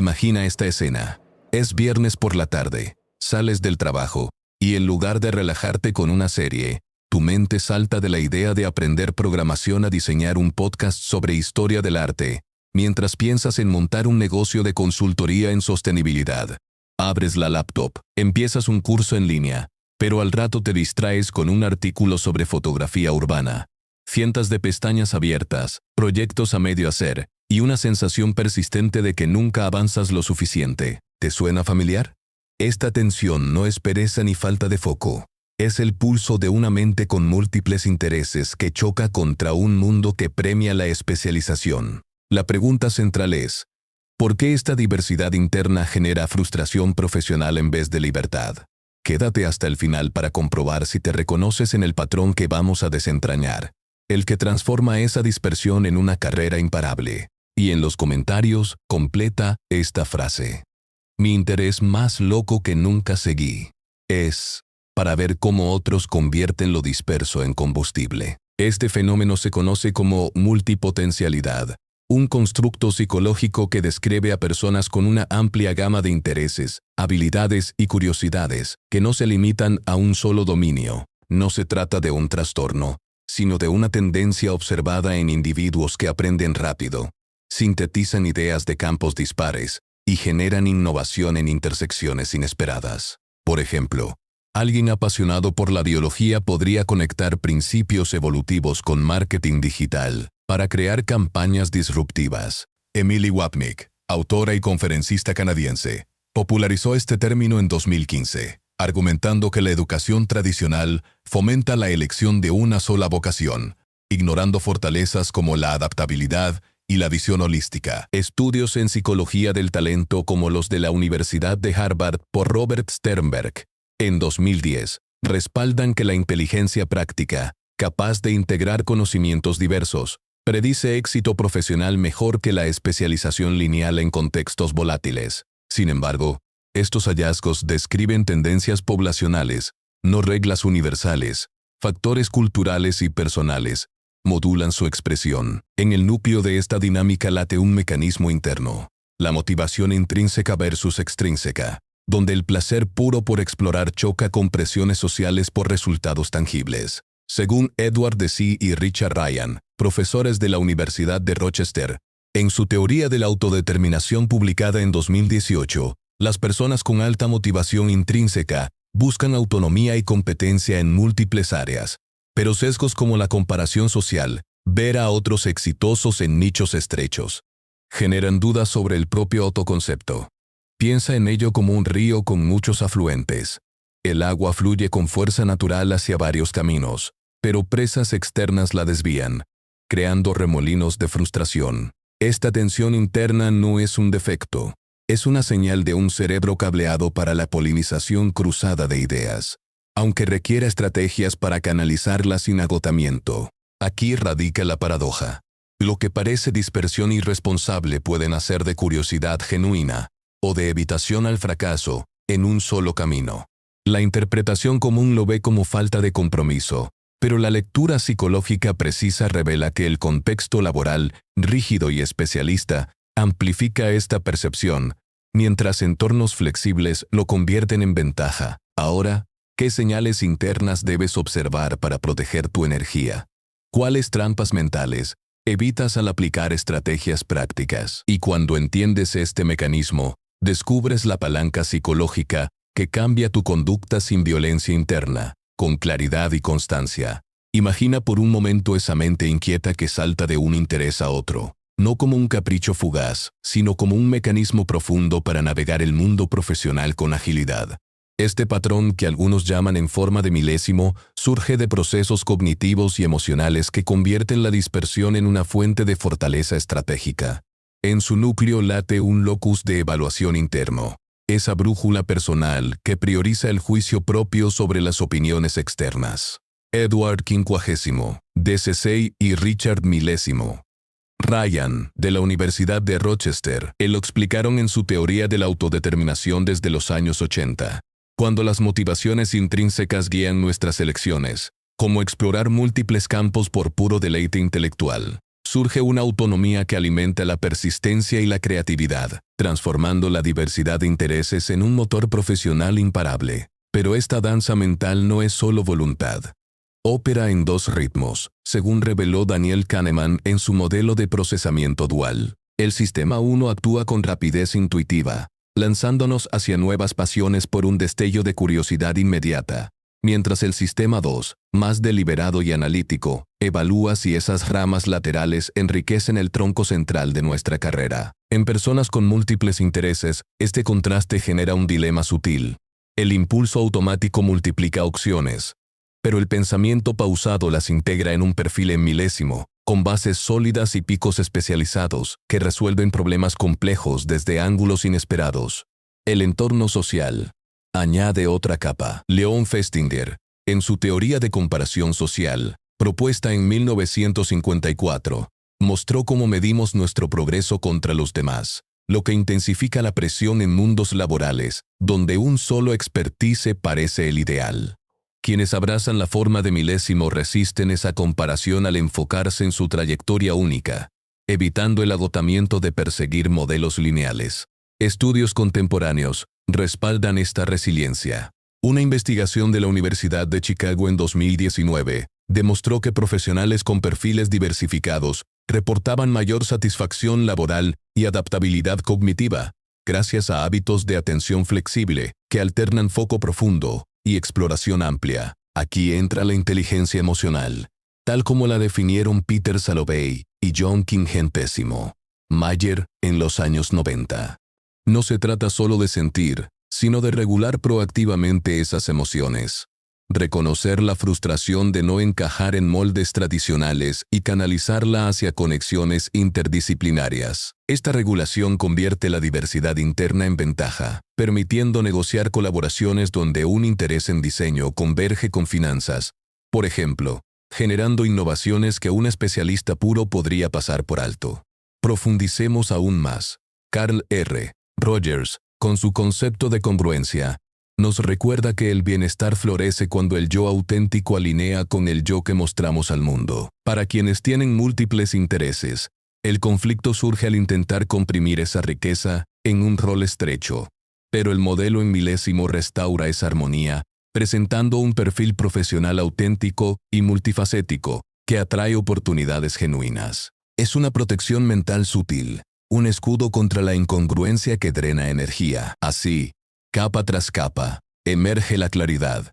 Imagina esta escena. Es viernes por la tarde, sales del trabajo, y en lugar de relajarte con una serie, tu mente salta de la idea de aprender programación a diseñar un podcast sobre historia del arte, mientras piensas en montar un negocio de consultoría en sostenibilidad. Abres la laptop, empiezas un curso en línea, pero al rato te distraes con un artículo sobre fotografía urbana. Cientos de pestañas abiertas, proyectos a medio hacer, y una sensación persistente de que nunca avanzas lo suficiente. ¿Te suena familiar? Esta tensión no es pereza ni falta de foco. Es el pulso de una mente con múltiples intereses que choca contra un mundo que premia la especialización. La pregunta central es, ¿por qué esta diversidad interna genera frustración profesional en vez de libertad? Quédate hasta el final para comprobar si te reconoces en el patrón que vamos a desentrañar, el que transforma esa dispersión en una carrera imparable. Y en los comentarios, completa esta frase. Mi interés más loco que nunca seguí es para ver cómo otros convierten lo disperso en combustible. Este fenómeno se conoce como multipotencialidad, un constructo psicológico que describe a personas con una amplia gama de intereses, habilidades y curiosidades que no se limitan a un solo dominio. No se trata de un trastorno, sino de una tendencia observada en individuos que aprenden rápido, sintetizan ideas de campos dispares y generan innovación en intersecciones inesperadas. Por ejemplo, alguien apasionado por la biología podría conectar principios evolutivos con marketing digital para crear campañas disruptivas. Emily Wapnick, autora y conferencista canadiense, popularizó este término en 2015, argumentando que la educación tradicional fomenta la elección de una sola vocación, ignorando fortalezas como la adaptabilidad y la visión holística. Estudios en psicología del talento como los de la Universidad de Harvard por Robert Sternberg, en 2010, respaldan que la inteligencia práctica, capaz de integrar conocimientos diversos, predice éxito profesional mejor que la especialización lineal en contextos volátiles. Sin embargo, estos hallazgos describen tendencias poblacionales, no reglas universales. Factores culturales y personales modulan su expresión. En el núcleo de esta dinámica late un mecanismo interno, la motivación intrínseca versus extrínseca, donde el placer puro por explorar choca con presiones sociales por resultados tangibles. Según Edward Deci y Richard Ryan, profesores de la Universidad de Rochester, en su teoría de la autodeterminación publicada en 2018, las personas con alta motivación intrínseca buscan autonomía y competencia en múltiples áreas, pero sesgos como la comparación social, ver a otros exitosos en nichos estrechos, generan dudas sobre el propio autoconcepto. Piensa en ello como un río con muchos afluentes. El agua fluye con fuerza natural hacia varios caminos, pero presas externas la desvían, creando remolinos de frustración. Esta tensión interna no es un defecto, es una señal de un cerebro cableado para la polinización cruzada de ideas, aunque requiera estrategias para canalizarlas sin agotamiento. Aquí radica la paradoja. Lo que parece dispersión irresponsable puede nacer de curiosidad genuina o de evitación al fracaso en un solo camino. La interpretación común lo ve como falta de compromiso, pero la lectura psicológica precisa revela que el contexto laboral, rígido y especialista, amplifica esta percepción, mientras entornos flexibles lo convierten en ventaja. Ahora, ¿qué señales internas debes observar para proteger tu energía? ¿Cuáles trampas mentales evitas al aplicar estrategias prácticas? Y cuando entiendes este mecanismo, descubres la palanca psicológica que cambia tu conducta sin violencia interna, con claridad y constancia. Imagina por un momento esa mente inquieta que salta de un interés a otro, no como un capricho fugaz, sino como un mecanismo profundo para navegar el mundo profesional con agilidad. Este patrón, que algunos llaman en forma de milésimo, surge de procesos cognitivos y emocionales que convierten la dispersión en una fuente de fortaleza estratégica. En su núcleo late un locus de evaluación interno, esa brújula personal que prioriza el juicio propio sobre las opiniones externas. Edward 50, DCC y Richard Milésimo. Ryan, de la Universidad de Rochester, lo explicaron en su teoría de la autodeterminación desde los años 80. Cuando las motivaciones intrínsecas guían nuestras elecciones, como explorar múltiples campos por puro deleite intelectual, surge una autonomía que alimenta la persistencia y la creatividad, transformando la diversidad de intereses en un motor profesional imparable. Pero esta danza mental no es solo voluntad. Ópera en dos ritmos, según reveló Daniel Kahneman en su modelo de procesamiento dual. El sistema 1 actúa con rapidez intuitiva, lanzándonos hacia nuevas pasiones por un destello de curiosidad inmediata, mientras el sistema 2, más deliberado y analítico, evalúa si esas ramas laterales enriquecen el tronco central de nuestra carrera. En personas con múltiples intereses, este contraste genera un dilema sutil. El impulso automático multiplica opciones, pero el pensamiento pausado las integra en un perfil en milésimo, con bases sólidas y picos especializados que resuelven problemas complejos desde ángulos inesperados. El entorno social añade otra capa. Leon Festinger, en su teoría de comparación social, propuesta en 1954, mostró cómo medimos nuestro progreso contra los demás, lo que intensifica la presión en mundos laborales, donde un solo expertise parece el ideal. Quienes abrazan la forma de milésimo resisten esa comparación al enfocarse en su trayectoria única, evitando el agotamiento de perseguir modelos lineales. Estudios contemporáneos respaldan esta resiliencia. Una investigación de la Universidad de Chicago en 2019 demostró que profesionales con perfiles diversificados reportaban mayor satisfacción laboral y adaptabilidad cognitiva, gracias a hábitos de atención flexible que alternan foco profundo y exploración amplia. Aquí entra la inteligencia emocional, tal como la definieron Peter Salovey y John Quintessimo Mayer en los años 90. No se trata solo de sentir, sino de regular proactivamente esas emociones. Reconocer la frustración de no encajar en moldes tradicionales y canalizarla hacia conexiones interdisciplinarias. Esta regulación convierte la diversidad interna en ventaja, permitiendo negociar colaboraciones donde un interés en diseño converge con finanzas, por ejemplo, generando innovaciones que un especialista puro podría pasar por alto. Profundicemos aún más. Carl R. Rogers, con su concepto de congruencia, nos recuerda que el bienestar florece cuando el yo auténtico alinea con el yo que mostramos al mundo. Para quienes tienen múltiples intereses, el conflicto surge al intentar comprimir esa riqueza en un rol estrecho. Pero el modelo en milésimo restaura esa armonía, presentando un perfil profesional auténtico y multifacético que atrae oportunidades genuinas. Es una protección mental sutil, un escudo contra la incongruencia que drena energía. Así, capa tras capa, emerge la claridad.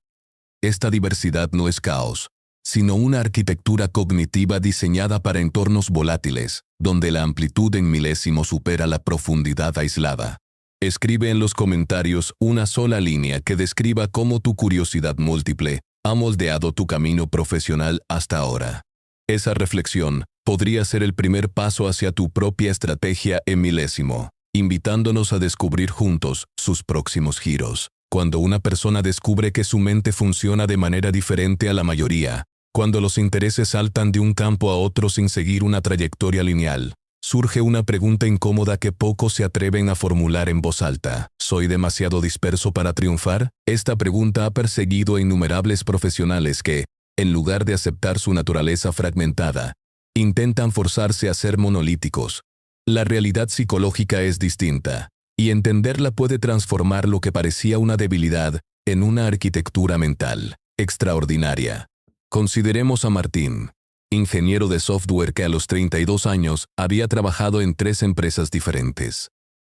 Esta diversidad no es caos, sino una arquitectura cognitiva diseñada para entornos volátiles, donde la amplitud en milésimo supera la profundidad aislada. Escribe en los comentarios una sola línea que describa cómo tu curiosidad múltiple ha moldeado tu camino profesional hasta ahora. Esa reflexión podría ser el primer paso hacia tu propia estrategia en milésimo, invitándonos a descubrir juntos sus próximos giros. Cuando una persona descubre que su mente funciona de manera diferente a la mayoría, cuando los intereses saltan de un campo a otro sin seguir una trayectoria lineal, surge una pregunta incómoda que pocos se atreven a formular en voz alta. ¿Soy demasiado disperso para triunfar? Esta pregunta ha perseguido a innumerables profesionales que, en lugar de aceptar su naturaleza fragmentada, intentan forzarse a ser monolíticos. La realidad psicológica es distinta, y entenderla puede transformar lo que parecía una debilidad en una arquitectura mental extraordinaria. Consideremos a Martín, ingeniero de software que a los 32 años había trabajado en 3 empresas diferentes.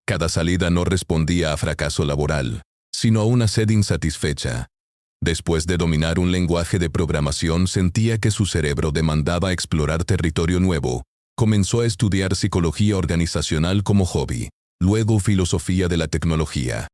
Cada salida no respondía a fracaso laboral, sino a una sed insatisfecha. Después de dominar un lenguaje de programación, sentía que su cerebro demandaba explorar territorio nuevo. Comenzó a estudiar psicología organizacional como hobby, luego filosofía de la tecnología.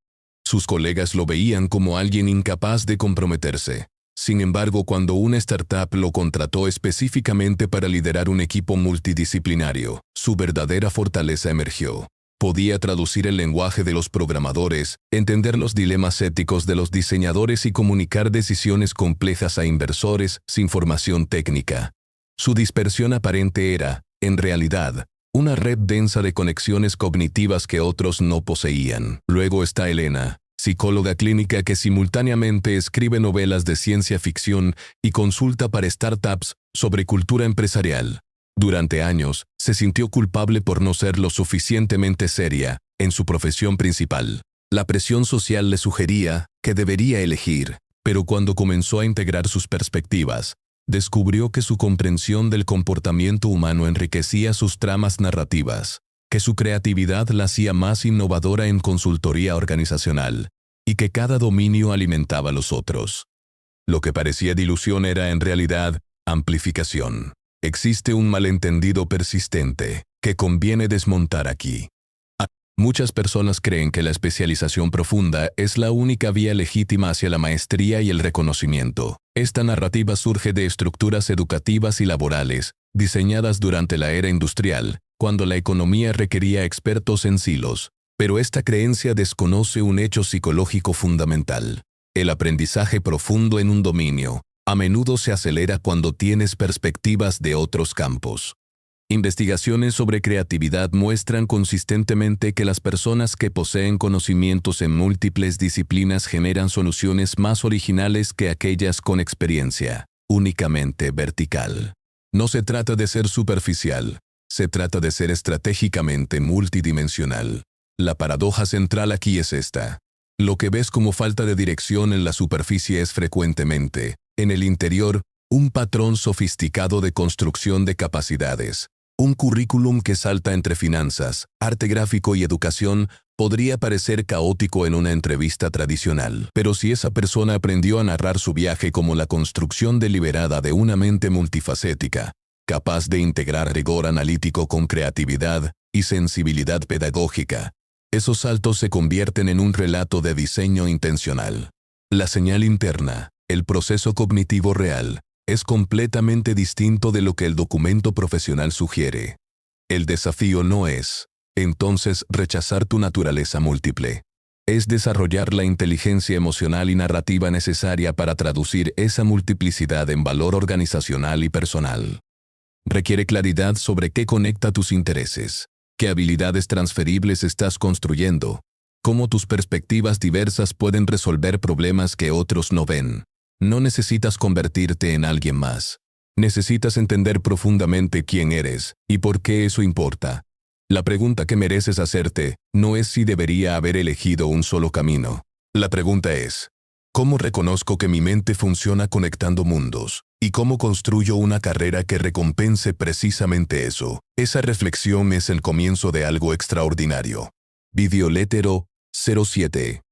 Sus colegas lo veían como alguien incapaz de comprometerse. Sin embargo, cuando una startup lo contrató específicamente para liderar un equipo multidisciplinario, su verdadera fortaleza emergió. Podía traducir el lenguaje de los programadores, entender los dilemas éticos de los diseñadores y comunicar decisiones complejas a inversores sin formación técnica. Su dispersión aparente era, en realidad, una red densa de conexiones cognitivas que otros no poseían. Luego está Elena, psicóloga clínica que simultáneamente escribe novelas de ciencia ficción y consulta para startups sobre cultura empresarial. Durante años, se sintió culpable por no ser lo suficientemente seria en su profesión principal. La presión social le sugería que debería elegir, pero cuando comenzó a integrar sus perspectivas, descubrió que su comprensión del comportamiento humano enriquecía sus tramas narrativas, que su creatividad la hacía más innovadora en consultoría organizacional, y que cada dominio alimentaba a los otros. Lo que parecía dilución era en realidad amplificación. Existe un malentendido persistente que conviene desmontar aquí. Muchas personas creen que la especialización profunda es la única vía legítima hacia la maestría y el reconocimiento. Esta narrativa surge de estructuras educativas y laborales, diseñadas durante la era industrial, cuando la economía requería expertos en silos. Pero esta creencia desconoce un hecho psicológico fundamental. El aprendizaje profundo en un dominio a menudo se acelera cuando tienes perspectivas de otros campos. Investigaciones sobre creatividad muestran consistentemente que las personas que poseen conocimientos en múltiples disciplinas generan soluciones más originales que aquellas con experiencia únicamente vertical. No se trata de ser superficial, se trata de ser estratégicamente multidimensional. La paradoja central aquí es esta. Lo que ves como falta de dirección en la superficie es frecuentemente, en el interior, un patrón sofisticado de construcción de capacidades. Un currículum que salta entre finanzas, arte gráfico y educación podría parecer caótico en una entrevista tradicional. Pero si esa persona aprendió a narrar su viaje como la construcción deliberada de una mente multifacética, capaz de integrar rigor analítico con creatividad y sensibilidad pedagógica, esos saltos se convierten en un relato de diseño intencional. La señal interna, el proceso cognitivo real, es completamente distinto de lo que el documento profesional sugiere. El desafío no es, entonces, rechazar tu naturaleza múltiple. Es desarrollar la inteligencia emocional y narrativa necesaria para traducir esa multiplicidad en valor organizacional y personal. Requiere claridad sobre qué conecta tus intereses, qué habilidades transferibles estás construyendo, cómo tus perspectivas diversas pueden resolver problemas que otros no ven. No necesitas convertirte en alguien más. Necesitas entender profundamente quién eres y por qué eso importa. La pregunta que mereces hacerte no es si debería haber elegido un solo camino. La pregunta es, ¿cómo reconozco que mi mente funciona conectando mundos? ¿Y cómo construyo una carrera que recompense precisamente eso? Esa reflexión es el comienzo de algo extraordinario. Videoletero 07